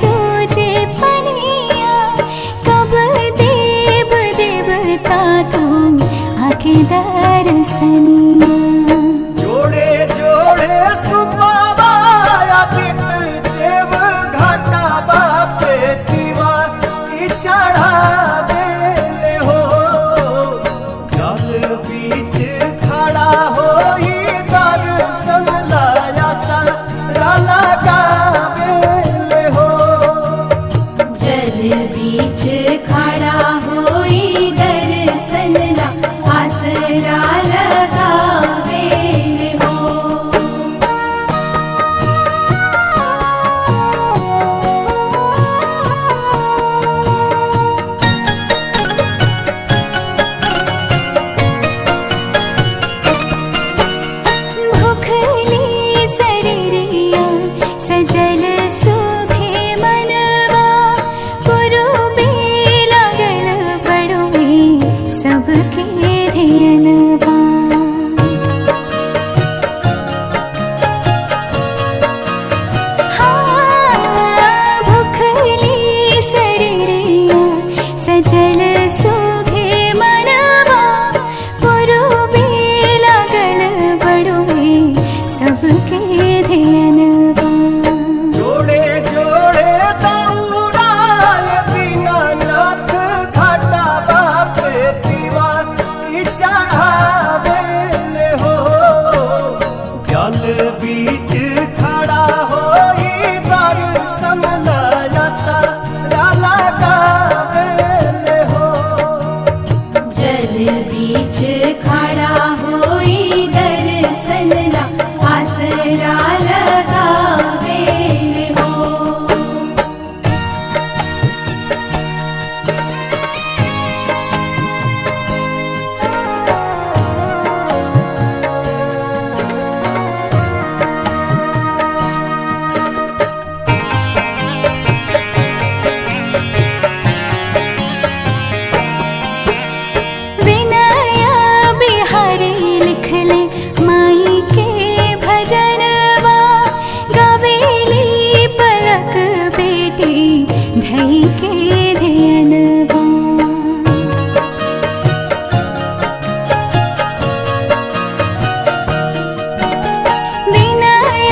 तुझे पनिया, कब देव देवता तुम आके दर्शनिया। जोड़े जोड़े सुबाबा आदित्य देव घाटा बापे दीवा की चढ़ावे हो। जल बीच खड़ा हो दर्शन लाया सारा लगावे हो। जल बीच खड़ा होई दर्शन ला आसरा लगावे हो। भूखली शरीरिया सजल सुभे मनवा, पुरुबे लागल बड़ुए सबके धियनवा। हाँ, भूखली शरीरिया सजल सुभे मनवा, पुरुबे लागल बड़ुए सबके धियनवा। जोड़े जोड़े दौड़ाय दीनानाथ घाटा बापे दीवा की चढ़ावे हो। जल बीच खड़ा हो दर्शन लाया सारा लगावे हो। जल बीच खड़ा होई दर्शन ला आसरा लगावे हो। विनय बिहारी लिखले माई के भजनवा, गवेली पलक बेटी धई के धियनवा। विनय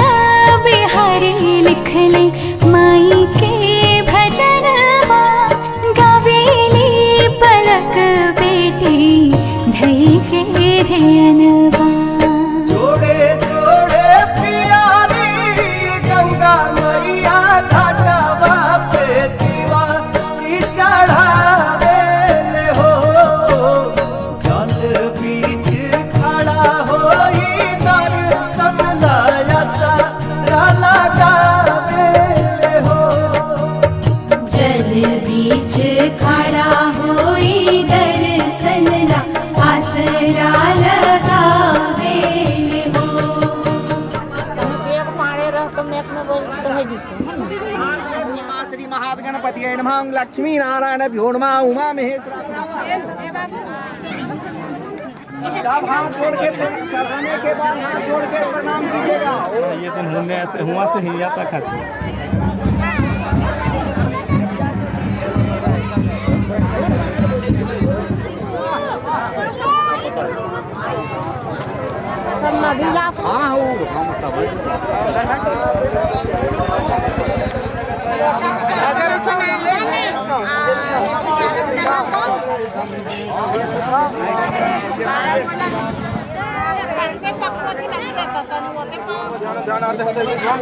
बिहारी लिखले माई के भजनवा, गवेली पलक बेटी धई के धियनवा। जोड़े जोड़े प्यारी गंगा मैया घाटा बापे दीवा की चढ़ावे हो। जल बीच खड़ा हो दर्शन लाया सारा लगावे हो। जल बीच खड़ा होई दर्शन ला आसरा लगावे हो। एक पाड़े रह के मेक में बोल चढ़े जीते श्री महागणपति नमः, लक्ष्मी नारायण भ्यो नमः, उमा महेश्वर। जब हाथ जोड़ के चढ़ाने के बाद हाथ जोड़ के प्रणाम कीजिएगा। ये तो होने से हुआ से ही आता खाते। सब नदी जा हाँ हो हम सब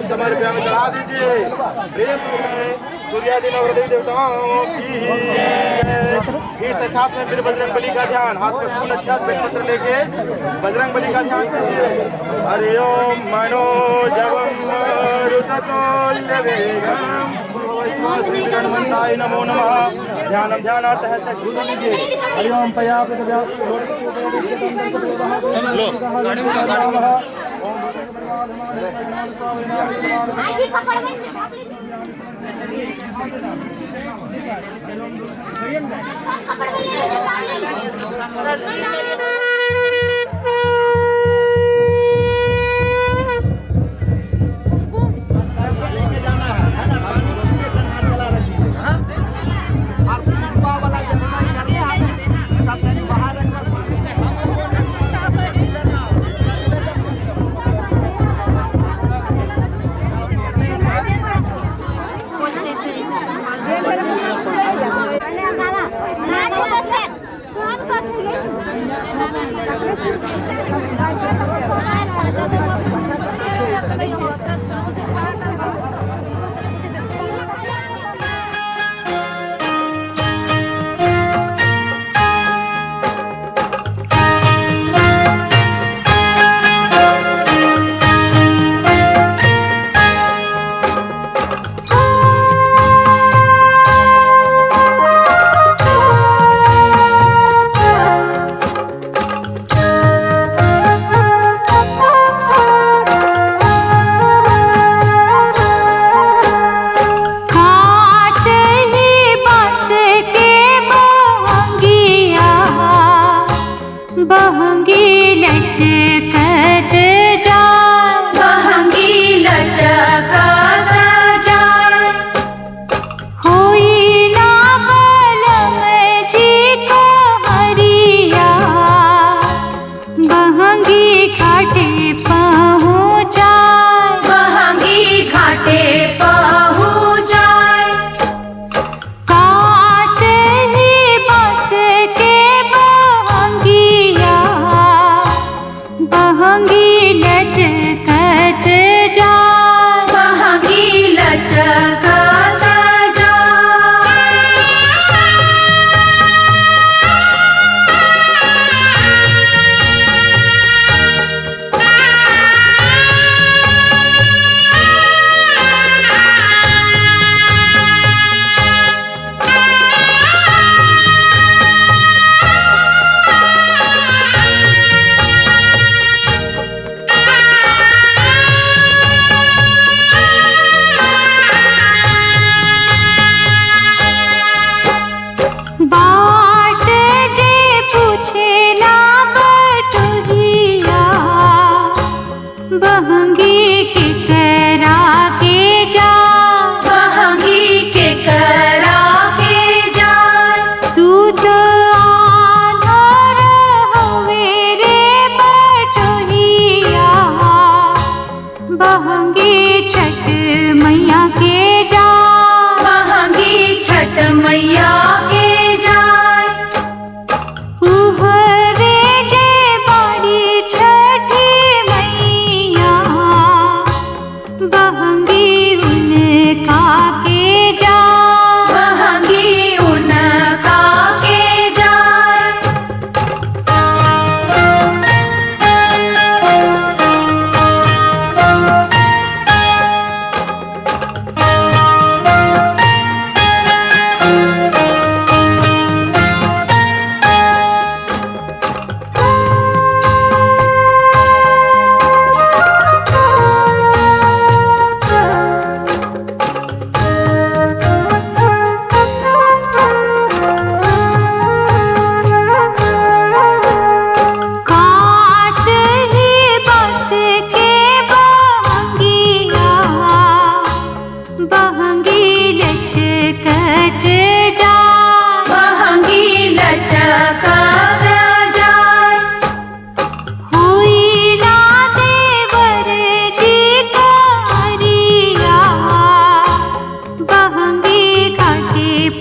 समर्पयामि, चढ़ा दीजिए। प्रेम सूर्यादि नवग्रह देवताओं की फिर से साथ में फिर बजरंग बली का ध्यान, हाथ में फूल अच्छा बेलपत्र लेके बजरंग बली का ध्यान कीजिए। हरि ओम मनोजवम रुततुल्यवेगम श्री गणवंताय नमो नमः। ध्यानम ध्यानार्थ है शुरू लीजिए। हरि ओम पया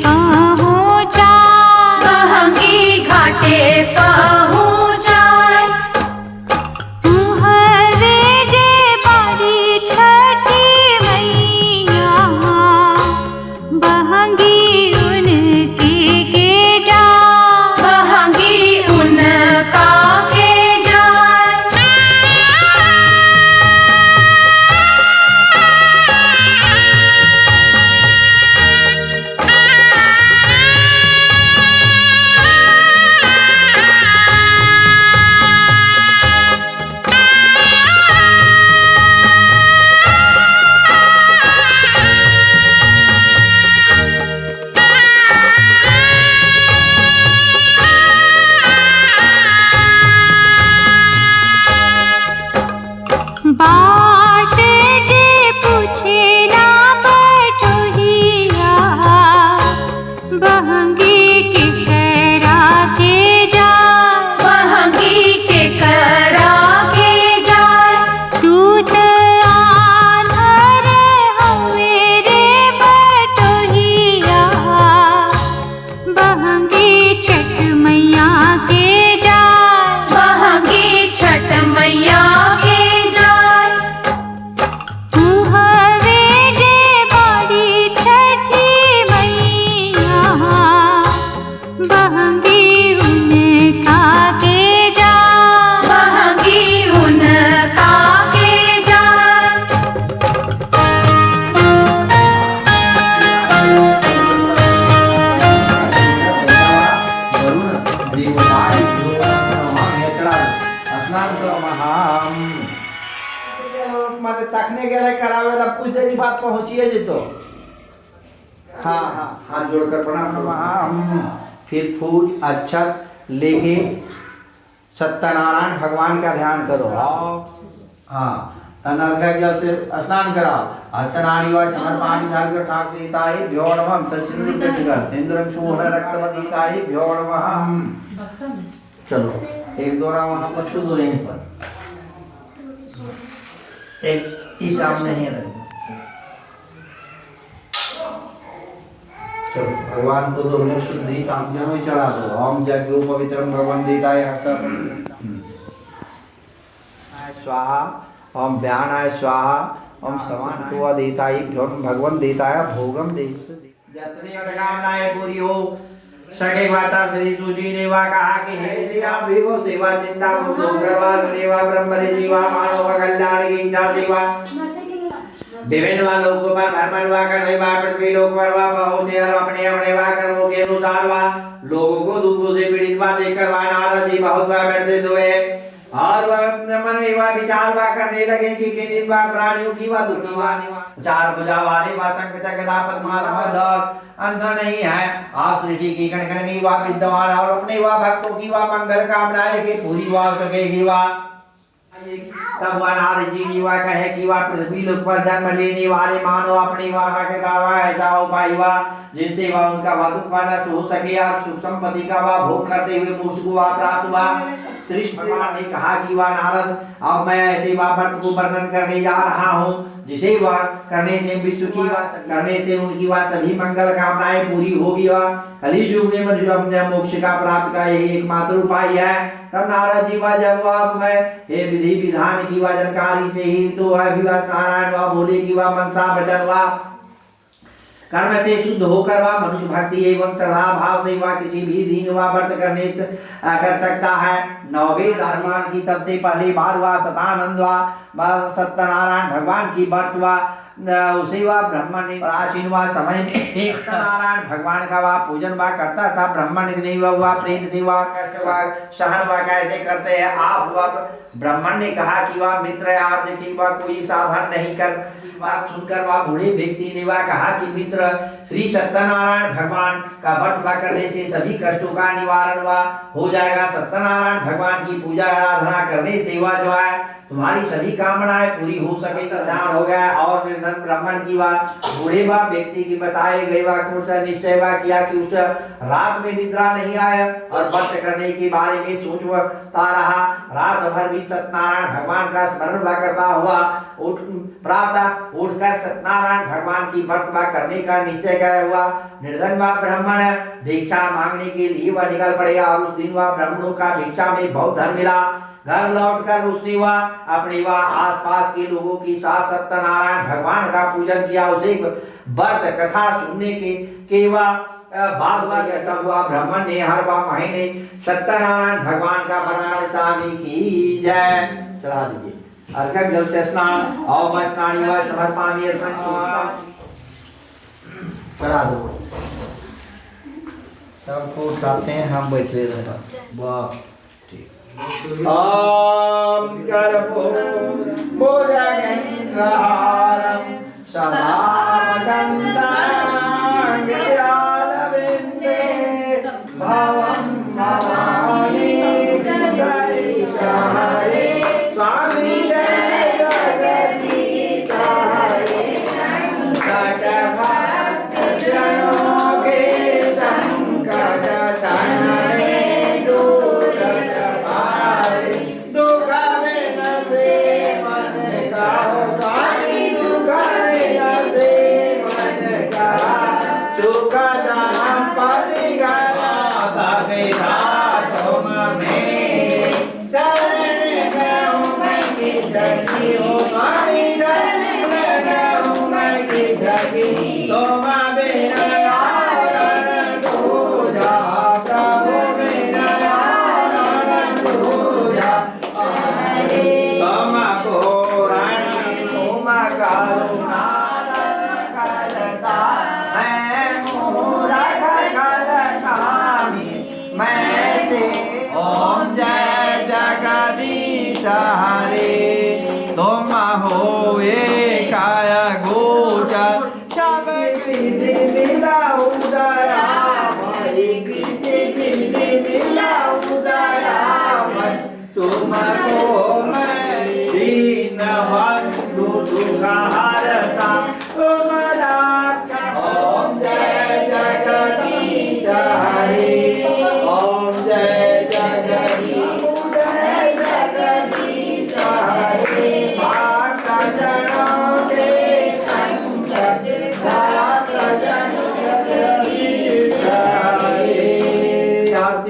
पहुँचा, बहंगी घाटे पहुँचाए। तुहरे जे बारी छठी मैया, बहंगी उनके के जा, बहंगी उनका के जाए। बाट जे पूछेला बटोहिया, बहंगी के करा के जा, बहंगी के करा के जाए। तू त आंधर हवे रे बटोहिया, बहंगी छठ मैया के जाए, बहंगी छठ मैया के जाए। तू हवे जे बारी छठी मैया, बहंगी उनका के जा, बहंगी उनका के जाए। माने तखने गेले करावेला कुछ देरी बाद पहुंचिए जेतो। हाँ हाँ हाथ जोड़कर प्रणाम करो। फिर फूल अक्षत लेके सत्यनारायण भगवान का ध्यान करो। हाँ तनर्घ जल से स्नान कराओ। स्नानी व समर्पणामि सागर ठाकुर देताये भ्यो नमः तत्सिंधु कटिगर इंद्रम सुवर्ण रक्तवतीताये भ्यो नमः। चलो एक दो राम वहां पर शुद्ध हो यहीं पर एक ही सामने ही रहे। चलो भगवान को दो मिनट शुद्धि कामज्ञान में चढ़ा दो। ओम जग्यो पवित्रम भगवान देताय स्वाहा, ओम व्यानाय स्वाहा, ओम समानाय देताय भगवान देताय भोगम देश। जतने कामनाएं पूरी हो सके माता श्री सूजी ने वा कहा कि हे दिया विभो सेवा चिंता मुझको करवा सेवा ब्रह्म जीवा मानव कल्याण की इच्छा सेवा विभिन्न वा लोगों पर भ्रमण वा कर वा पृथ्वी लोक पर वा पहुंचे और अपने अपने वा कर्मों के अनुसार वा लोगों को दुखों से पीड़ित वा देखकर वा नारद जी बहुत वा बैठते हुए और मन में वा विचार वा करने लगे कि किन वा प्राणियों की वा दुखी वा चार भुजा वाले वा संकट गदा पद्मार अंत नहीं है। आप सृष्टि की कण कण में वा विद्यमान और अपने वा भक्तों की वा मंगल कामनाएं के पूरी वा सकेगी वा। तब वह नारद जी ने वह कहे कि वह पृथ्वी लोक पर जन्म लेने वाले मानव अपनी वाह के गावा ऐसा उपाय हुआ जिनसे वह उनका वह दुख नष्ट हो सके और सुख संपत्ति का वह भोग करते हुए मोक्ष को वह प्राप्त हुआ। श्री भगवान ने कहा कि वह नारद अब मैं ऐसे वह व्रत को वर्णन करने जा रहा हूँ जिसे वह करने से विश्व की करने से उनकी वह सभी मंगल कामनाएं पूरी होगी। वह कलियुग में मनुष्य मोक्ष का प्राप्त का यही एकमात्र उपाय है। तब नारद जी वह जब वह मैं हे विधि विधान की वह जानकारी से ही तो वह विवश नारायण वह बोले कि वह मनसा वचन वह कर्म से शुद्ध होकर वह मनुष्य भक्ति एवं श्रद्धा भाव से वह किसी भी दिन वह व्रत करने कर सकता है। नौवे धर्मान की सबसे पहली बार वह सतानंद वह सत्यनारायण भगवान की व्रत वह उसे वह ब्राह्मण ने प्राचीन वह समय में सत्यनारायण भगवान का वह पूजन वह करता था। ब्राह्मण ने वह प्रेम से वह कष्ट वह सहन वह कैसे करते हैं आप वह ब्राह्मण ने कहा कि वह मित्र आर्थ की वह कोई साधन नहीं कर बात सुनकर वह बूढ़े व्यक्ति ने वह कहा कि मित्र श्री सत्यनारायण भगवान का व्रत करने से सभी कष्टों का निवारण वह हो जाएगा। सत्यनारायण भगवान की पूजा आराधना करने से वह जो है तुम्हारी सभी कामनाएं पूरी हो सके तो ध्यान हो गया। और निर्धन ब्राह्मण की बात, बूढ़े बा व्यक्ति की बताए गए बा कि उसने निश्चय बा किया कि उस रात में निद्रा नहीं आया और व्रत करने के बारे में सोचता रहा। रात भर भी सत्यनारायण भगवान का स्मरण करता हुआ प्रातः उठकर सत्यनारायण भगवान की व्रत करने का निश्चय किया हुआ। निर्धन व ब्राह्मण भिक्षा मांगने के लिए वह निकल पड़ेगा और उस दिन वह ब्राह्मणों का भिक्षा में बहुत धन मिला। घर लौटकर उसने वह अपने व आसपास के लोगों के साथ सत्यनारायण भगवान का पूजन किया। उसे व्रत कथा सुनने के वह बाद कहता हुआ ब्राह्मण ने हर बार महीने सत्यनारायण भगवान का वर्णन स्वामी की जय चढ़ा दीजिए। अर्घ्य जल से स्नान और स्नानी व समर्पणामि अर्पण चढ़ा दो। सबको उठाते हैं, हम बैठे रहना। वाह ओम कर्पूर भुजगेन्द्रहारं सदा वसन्तं हृदयालविन्दे भवं भवानी सरिसहरे स्वामी जय जगदीश हरे संकट भक्तजनों के संकट टलने हरे तुम हो एकाय गोचर सब कृति मिला उदया कृति मिला उदया तुमको मैं दीन बंधु दुख हरता तुम ओम जय जगदीश हरे ओम जय जगदीश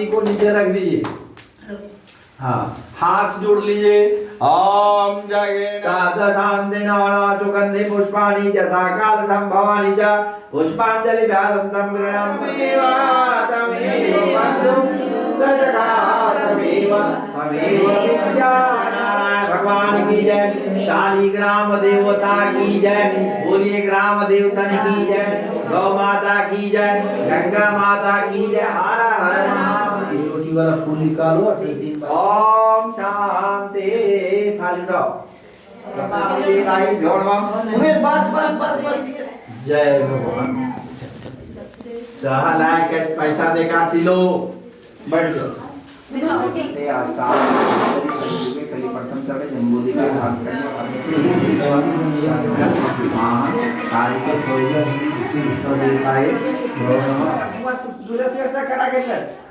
को नीचे रख दीजिए। हाँ, हाथ जोड़ लीजिए। ओम जगन्नाथ सुगंधि पुष्पाणि यथा काल संभवानि च पुष्पांजलि व्यासंतम गृणाम्येव तमेव बन्धुं सचकातमेव तमेव विद्यानारायण भगवान की जय। शाली ग्राम देवता की जय। बोलिए ग्राम देवतन की जय। गौ माता की जय। गंगा माता की जय। हर हर महादेव। रोटी वाला फूल निकालो। ओम शांति। थाली उठाओ। जय भगवान। चाह लायक पैसा देगा तिलो बैठ जाओ।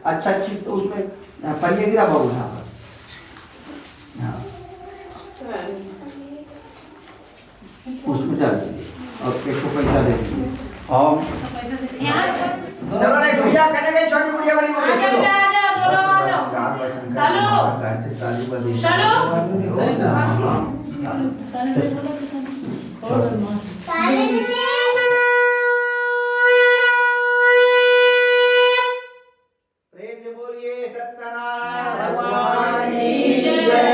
अच्छा तो उसमें पन्नी गिरा बहुत उसमें डाल दीजिए और एक को पैसा दे दीजिए। और चलो नहीं गुड़िया करने गई छोटी गुड़िया बड़ी गुड़िया बोलिए सत्यनारायण भगवान की जय।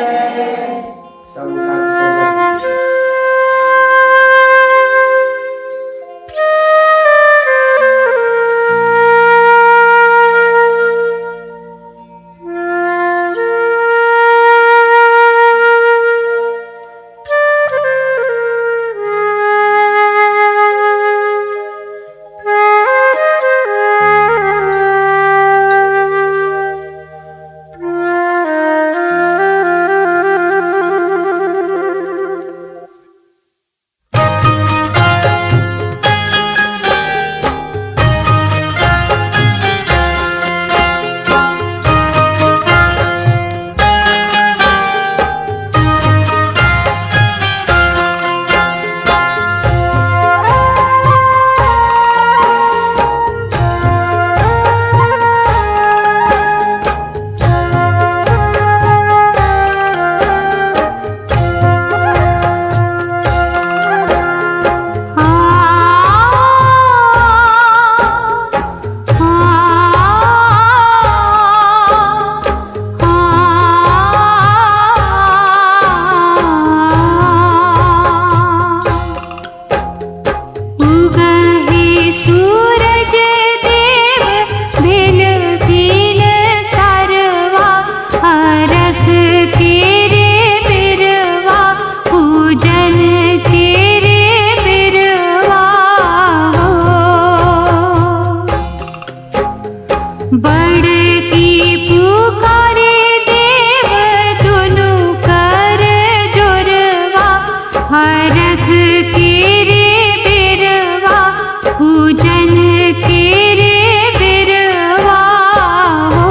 बड़की पुकारे देव दुनु कर जोरवा हरख के रे बिरवा पूजन के रे बिरवा हो।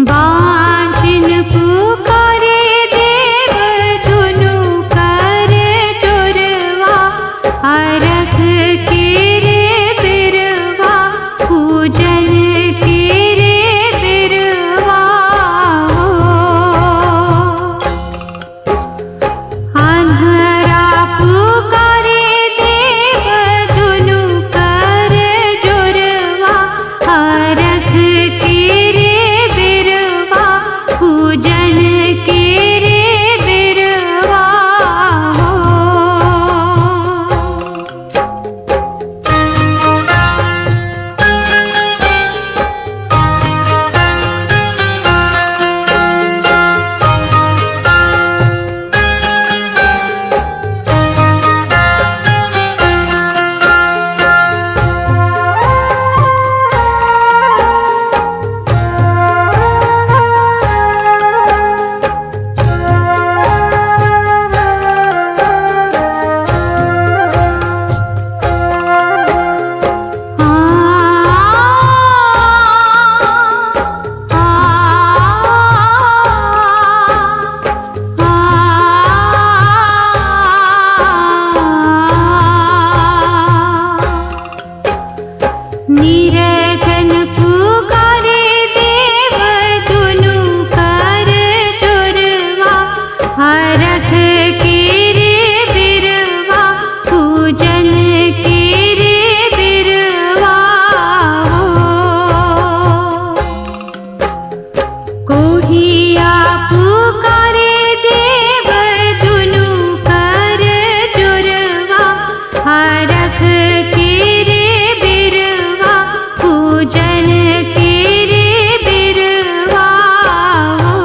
बांझिन पुकारे देव दुनु कर जोरवा हरख के रे बिरवा पूजन के रे बिरवा हो। अन्हरा पुकारे देव दुनु कर जोरवा हरख के रे बिरवा पूजन के रे बिरवा हो। निरखन पुकारे देव दुनु कर जोरवा हरख के रे बिरवा पूजन के रे बिरवा हो। कोढ़िया पुकारे देव दुनु कर जोरवा हरख के रे बिरवा पूजन के रे बिरवा हो।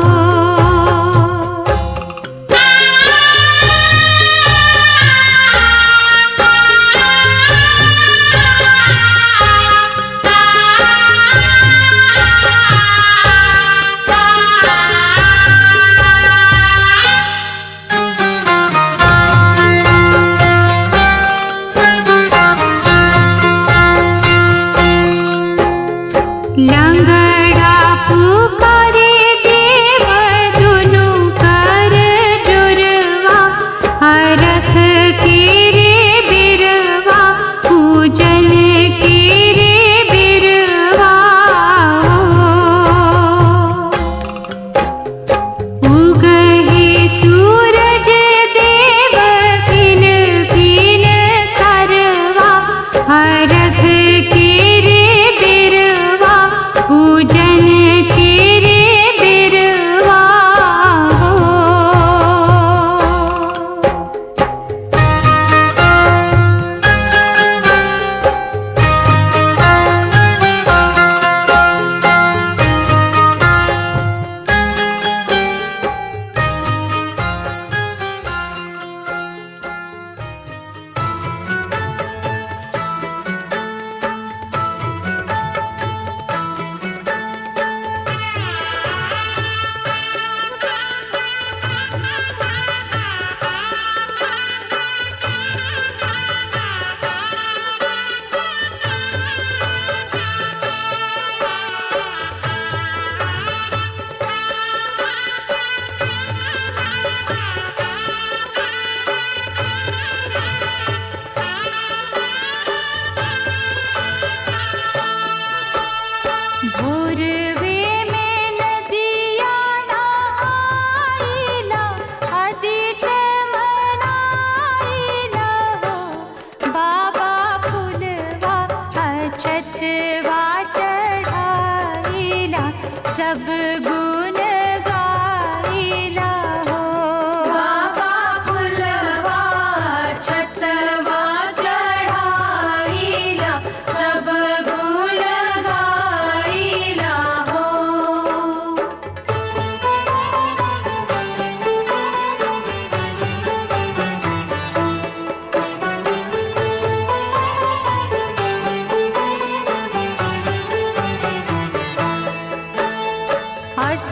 अस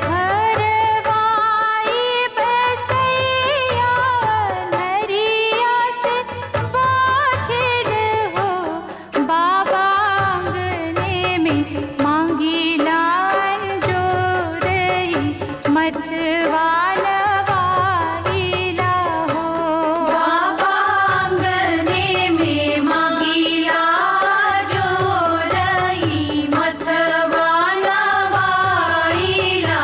घरवाई बसैया नरिया से बाछिल हो बाबा आंगने में मांगी लाल जो रही मथवा नवाइला हो बाबा आंगने में मांगी लाल जो रही मथवा नवाइला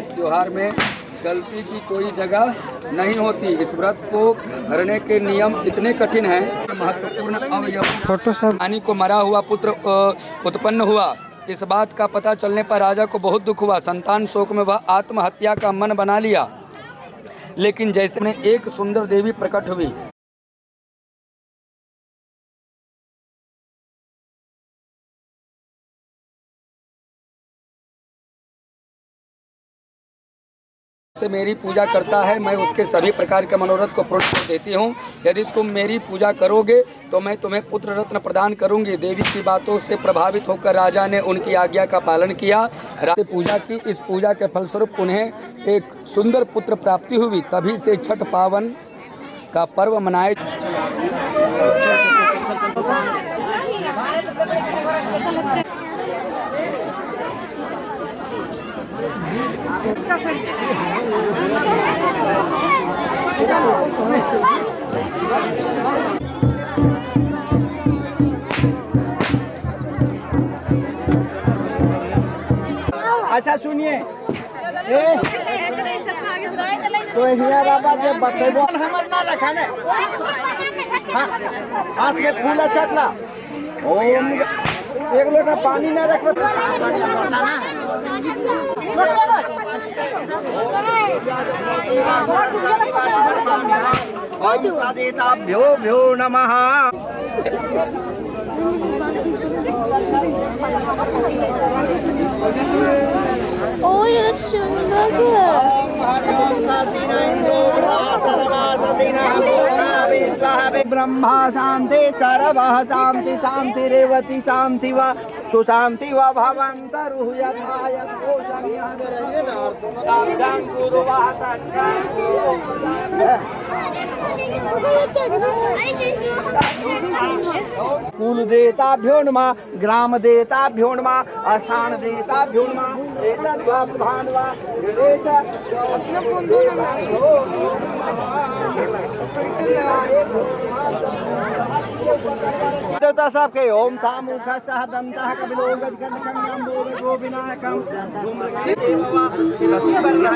त्योहार में गलती की कोई जगह नहीं होती। इस व्रत को करने के नियम इतने कठिन हैं। महत्वपूर्ण अवयव रानी को मरा हुआ पुत्र उत्पन्न हुआ। इस बात का पता चलने पर राजा को बहुत दुख हुआ। संतान शोक में वह आत्महत्या का मन बना लिया। लेकिन जैसे ने एक सुंदर देवी प्रकट हुई। से मेरी पूजा करता है, मैं उसके सभी प्रकार के मनोरथ को पूर्ण कर देती हूँ। यदि तुम मेरी पूजा करोगे तो मैं तुम्हें पुत्र रत्न प्रदान करूँगी। देवी की बातों से प्रभावित होकर राजा ने उनकी आज्ञा का पालन किया। राजा पूजा की। इस पूजा के फलस्वरूप उन्हें एक सुंदर पुत्र प्राप्ति हुई। तभी से छठ पावन का पर्व मनाए। अच्छा सुनिए, तो हिया बाबा जब बतेबो हमर ना रखा ने हाथ में फूल छतला ओम एक लोटा पानी ना रखबो देताभ्यो भ्यो नमः। ब्रह्मा शांति सर्वः शांति शांति रेवती शांति वा सुशांति वा भवन्तरु यथा कुल देताभ्यो नमः, ग्राम देताभ्यो नमः, स्थान देताभ्यो नमः। एतद्वा प्रधान वा गणेश देवता साहब के ओम सामुख सह दंतः कपिलो गजकर्णकं बोधो विनायकं धूम्रकेतुवा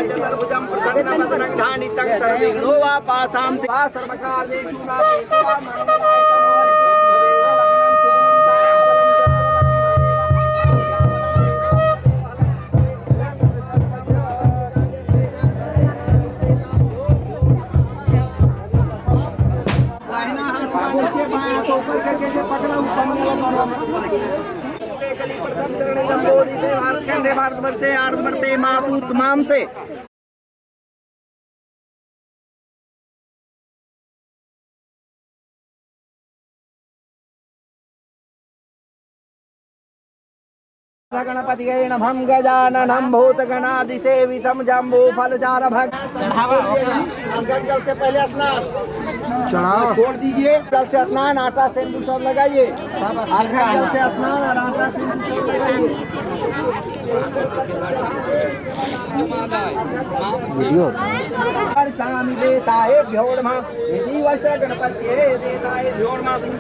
सर्वभुजं प्रसन्नं ध्यानितं सर्वविघ्नो वा पाशान्ति वा सर्वकालेषु भारत से आर्थ बढ़ते मातु तमाम से गणपति नमः गजाननं भूतगणाधिसेवितं जम्बू फलचार भग जल से पहले स्नान चढ़ाओ छोड़ दीजिए। जल से स्नान आटा सिंदूर सब लगाइए। जल से स्नान और आटा सिंदूर लगाइए।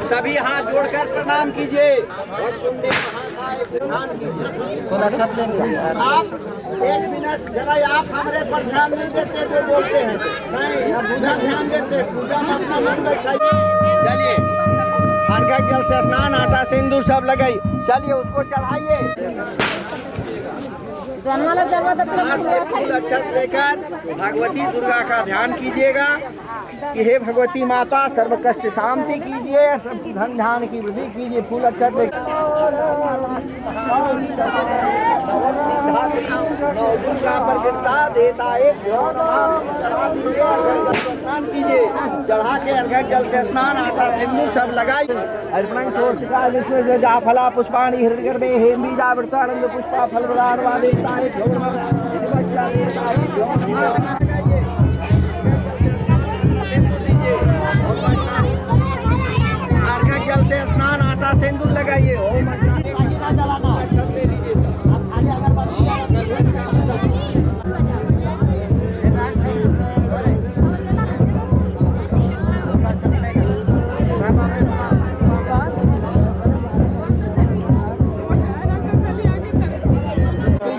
सभी हाथ जोड़कर प्रणाम कीजिए। आप एक मिनट जरा आप हमारे पर ध्यान नहीं देते जो बोलते हैं। नहीं, अब पूजा ध्यान देते, पूजा में अपना मन बैठाइए। चलिए अर्घ्य जल से स्नान आटा सिंदूर सब लगाइए। चलिए उसको चढ़ाइए। लेकर भगवती दुर्गा का ध्यान कीजिएगा कि हे भगवती माता सर्व कष्ट शांति कीजिए, सब धन ध्यान की वृद्धि कीजिए। फूल अच्छा देता है स्नान कीजिए। चढ़ा के अर्घ्य जल से स्नान आटा सिंदूर सब लगाइए। अर्पण छोड़ चुका जिसमें जा फला पुष्पाणी हृदय में हेम बीजा वृतानंद पुष्पा फल प्रदान देता है। अर्घ्य जल से स्नान आटा सिंदूर लगाइए। ओम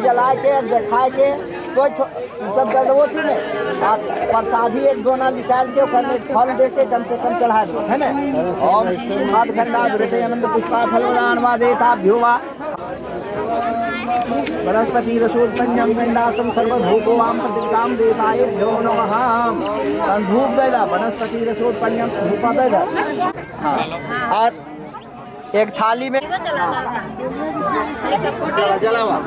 जला के दिखा के कोई सब गड़बो थी ने और प्रसादी एक दोना निकाल के ओकर में फल दे के कम से कम चढ़ा दो है ना। और हाथ खंडा हृदय आनंद पुष्पा फलदानवा देता भ्योवा वनस्पति रसोद पंचम गंडासम सर्वभूतो वाम प्रतिकाम देवाय भ्यो नमः। धूप देगा वनस्पति रसोद पंचम धूपा देगा। हाँ और एक थाली में जलावा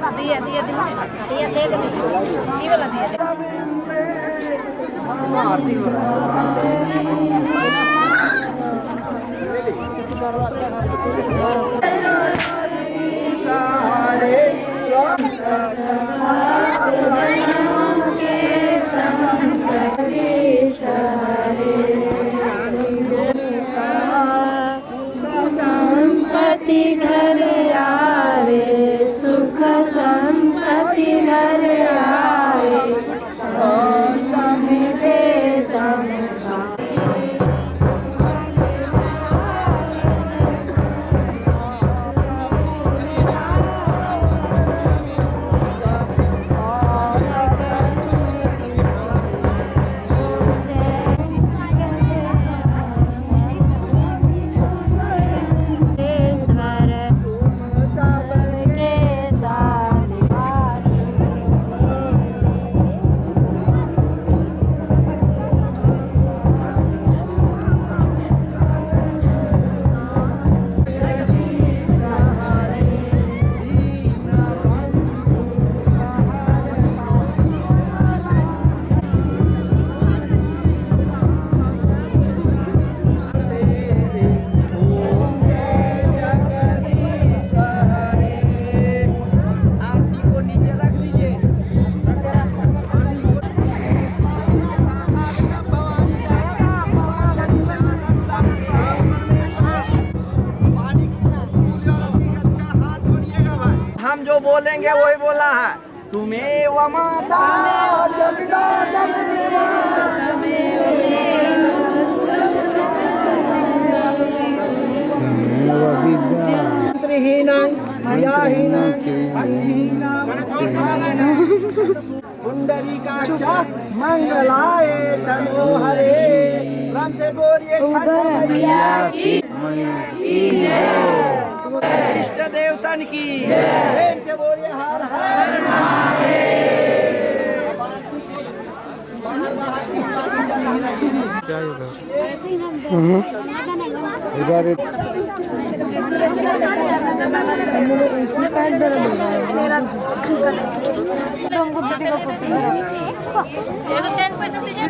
संपत्ति घर आवे सुख संपत्ति घर आवे तम दे तम हम जो बोलेंगे वही बोला है। तुम्हें व माता जपिता पुंडरीकाक्ष मंगलाय तनोहरे। राम से बोलिए इष्ट देवतन की प्रेम से बोलिए हर हर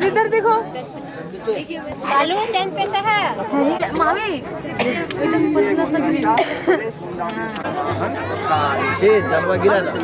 इधर देखो चालू टेन पे है मामी एकदम पतला सा जलवा गिरा था।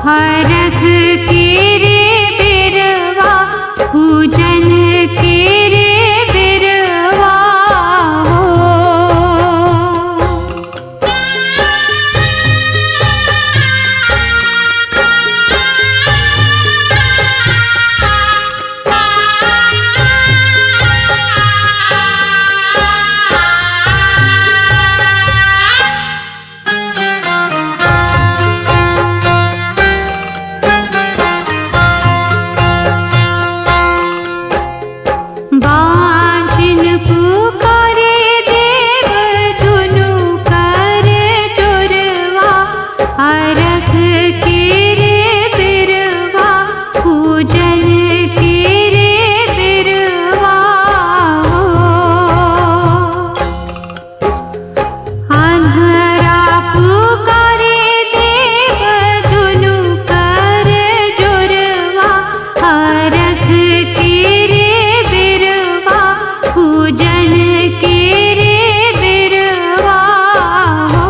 हरख के रे बिरवा पूजन के रे बिरवा हो। बांझिन पुकारे देव दुनु कर जोरवा हरख के रे बिरवा पूजन के रे बिरवा हो। अन्हरा पुकारे देव दुनु कर जोरवा हरख के रे बिरवा पूजन के रे बिरवा हो।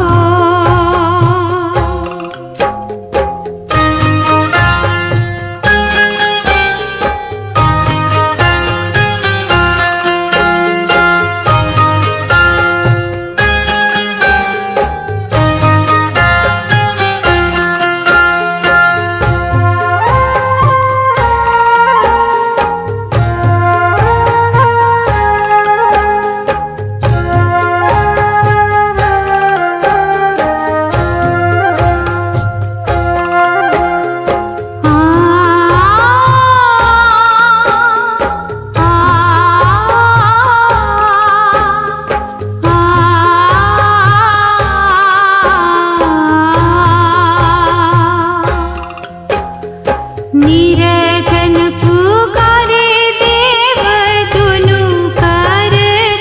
निरखन पुकारे देव दुनु कर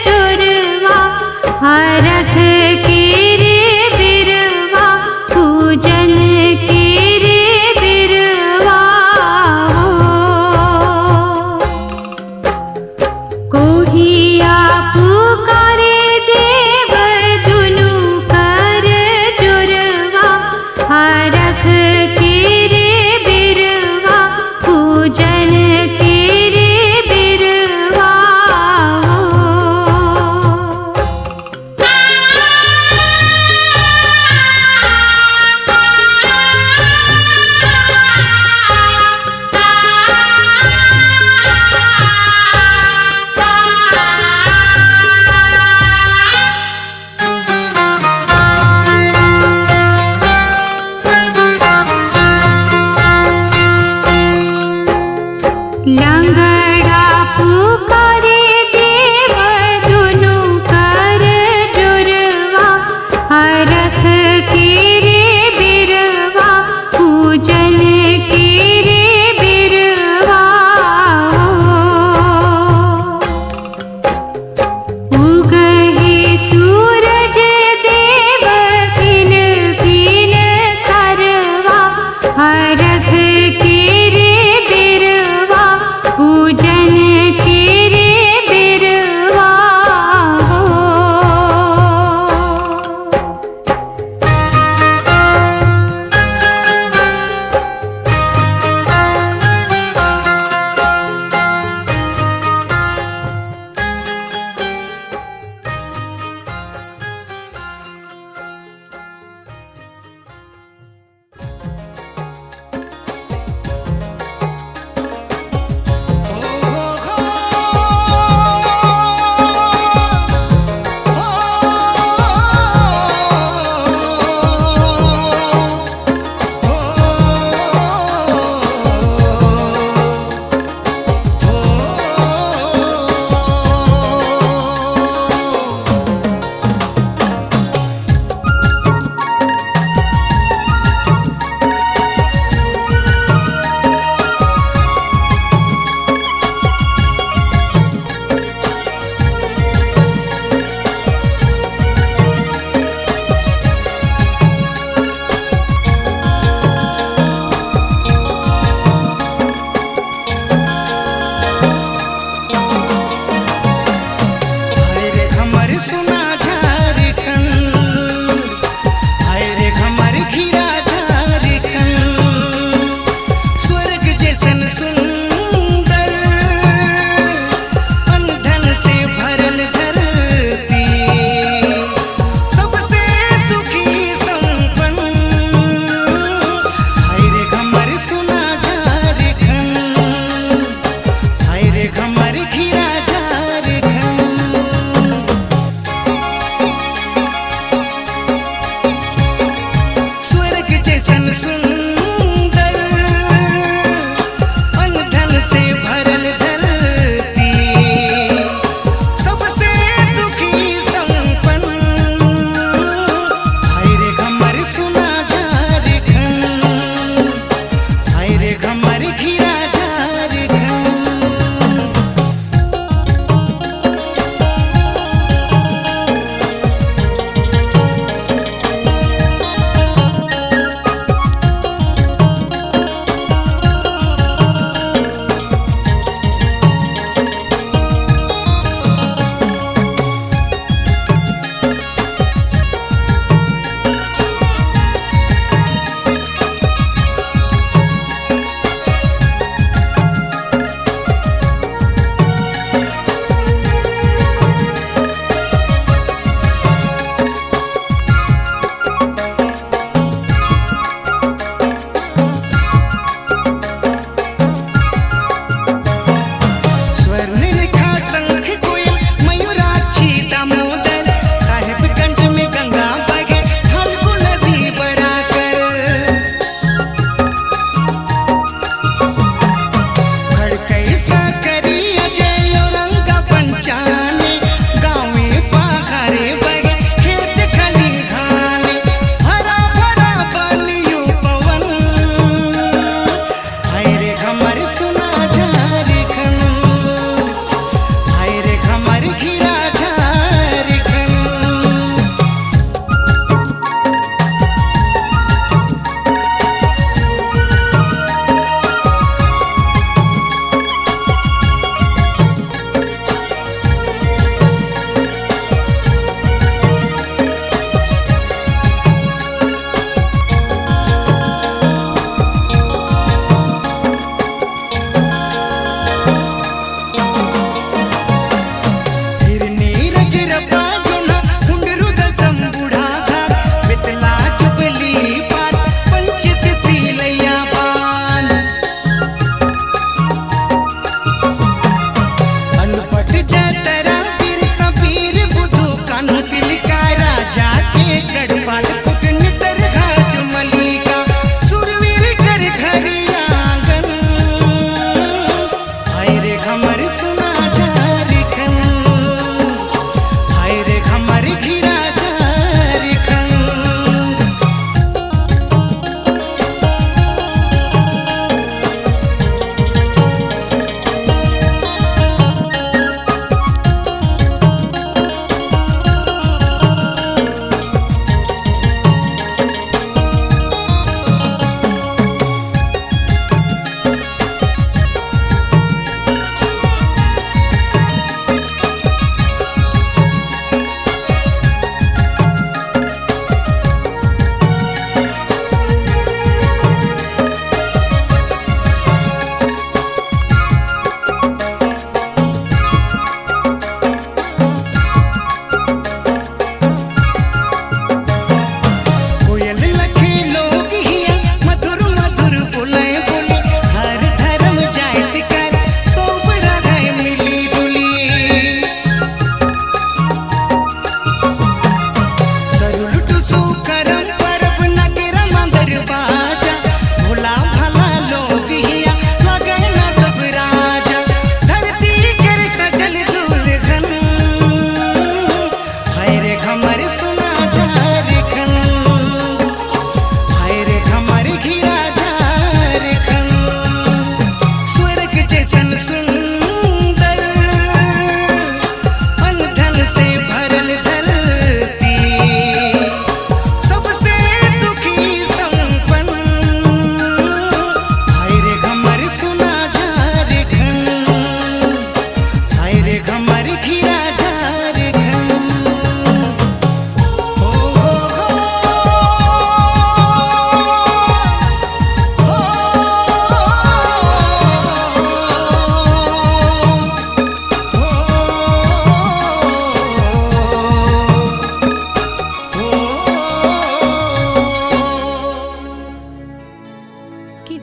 जोरवा हरख के रे बिरवा पूजन के रे बिरवा हो। कोहिया पुकारे देव दुनु कर जोरवा हरख के रे बिरवा पूजन के रे बिरवा हो। लंगड़ा पुकारे देव दुनु कर जोरवा हरख के रे बिरवा पूजन के रे बिरवा हो। उगहे सूरज देव किन किन सरवा हरख के रे बिरवा पूजन के रे बिरवा हो।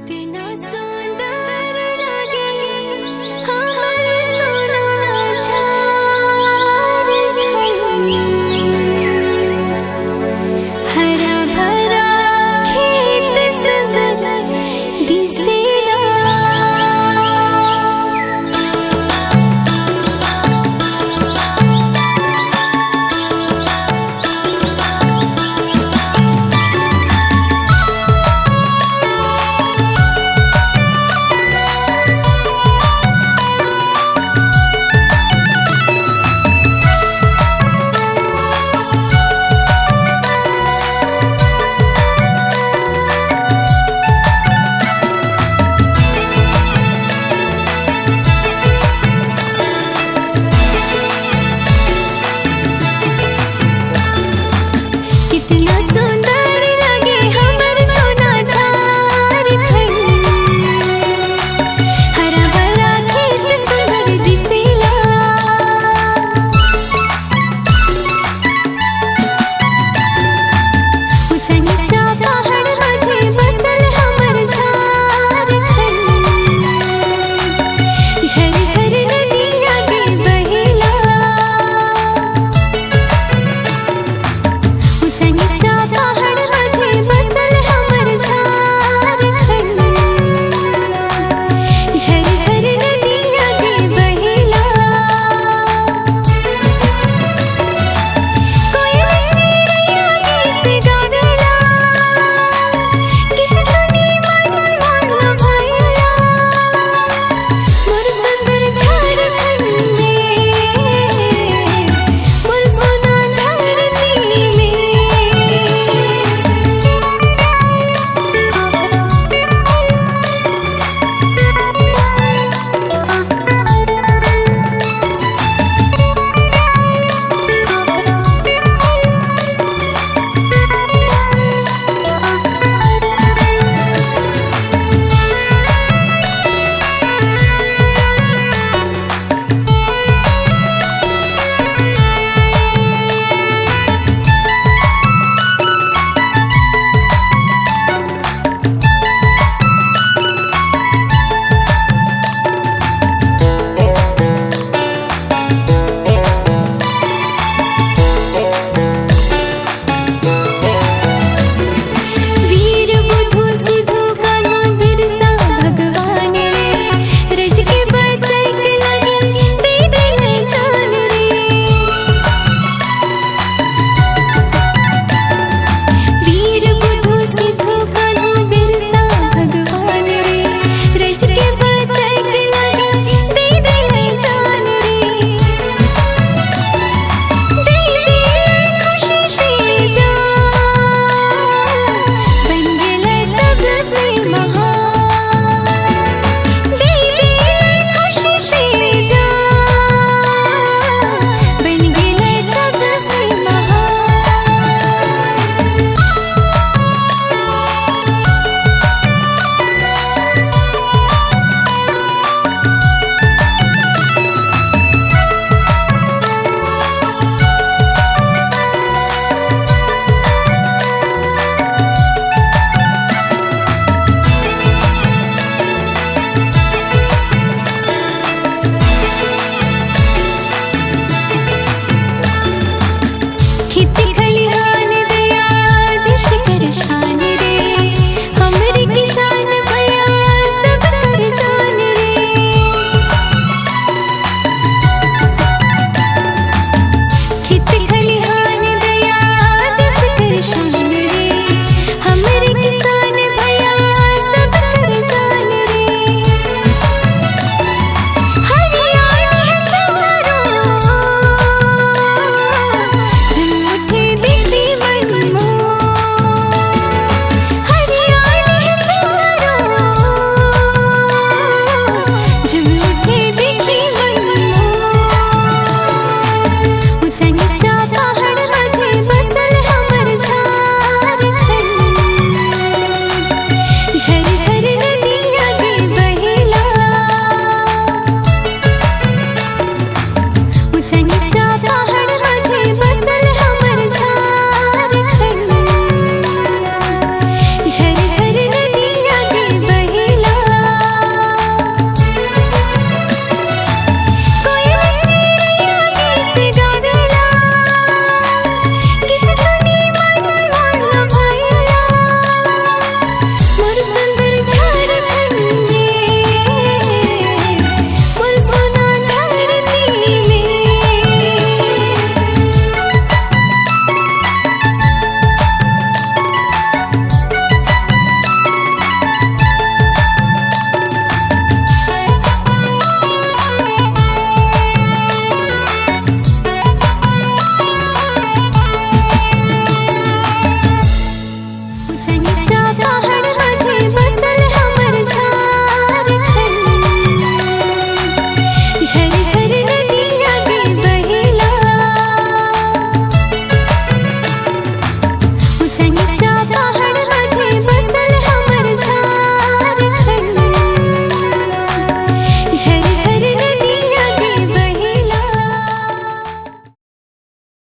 बिना